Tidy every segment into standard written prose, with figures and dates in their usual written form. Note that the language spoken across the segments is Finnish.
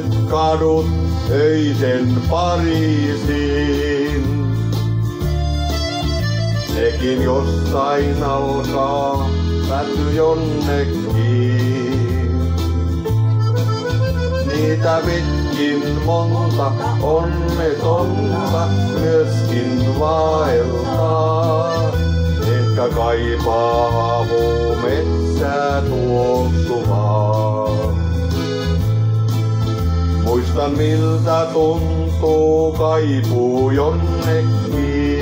Tuhannet kadut öisen Pariisin. Nekin jossain alkaa päätyy jonnekin. Niitä pitkin monta onnetonta myöskin vaeltaa. Ehkä kaipaa havu metsää tuoksuvaa. Muistan miltä tuntuu kaipuu jonnekin.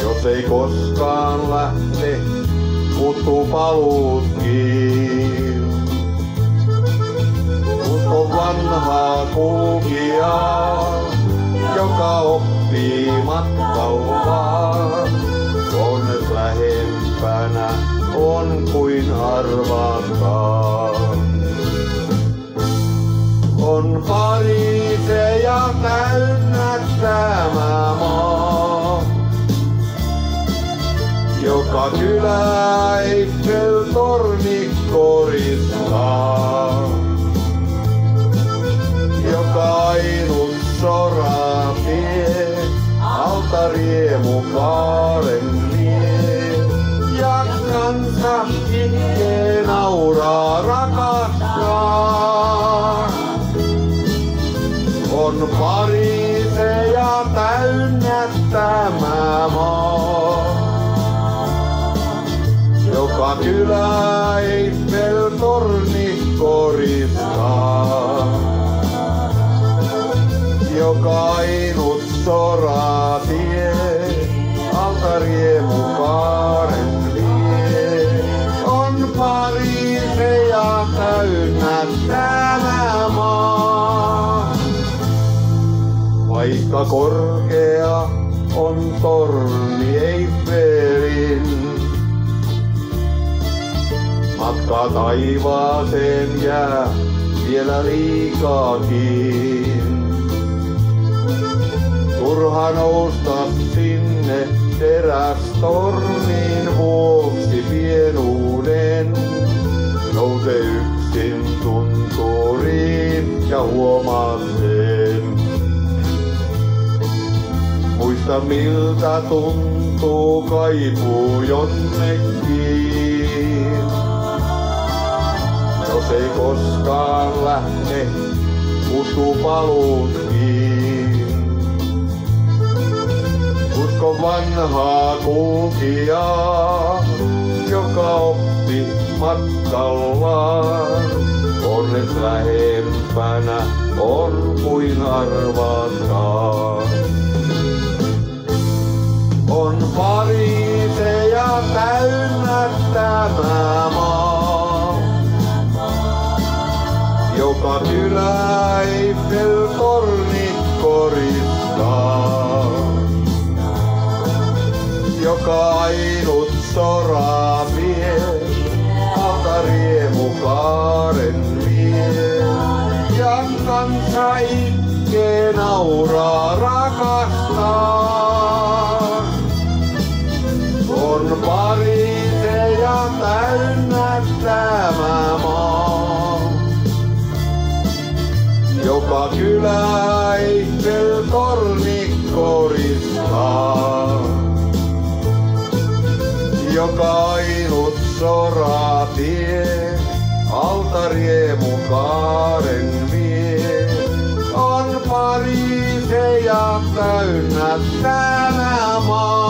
Jos ei koskaan lähte, puuttuu paluutkin. Usko vanhaa kulkijaa, joka oppii matkallaan. Onnes lähempänä on kuin arvataan. On Pariiseja täynnä tämä maa. Joka kylä Eiffel-torni koristaa. Joka ainut soratie alta riemukaaren vie. Ja kansa itkee, nauraa, rakastaa. On Pariiseja täynnä tämä maa. Joka kylä Eiffel-torni koristaa. Joka ainut soratie alta riemukaaren vie. On Pariiseja täynnä tämä maa. Vaikka korkea on torni Eiffelin, matka taivaaseen jää vielä liikaakin. Turha nousta sinne terästornin vuoksi pienuuden. Nouse yksin tunturiin ja huomaa sen. Muista miltä tuntuu kaipuu jonnekin. Jos ei koskaan lähte, puuttuu paluutkin. Usko vanhaa kulkijaa, joka oppi matkallaan. Onnes lähempänä on kuin arvataan. On Pariiseja täynnä tämä maa. Joka kylä Eiffel-torni koristaa. Joka ainut soratie alta riemukaaren vie. Ja kansa itkee, nauraa, rakastaa. On Pariiseja täynnä tämä maa. Joka kylä Eiffel-torni koristaa. Joka ainut soratie alta riemukaaren vie. On Pariiseja täynnä tämä maa.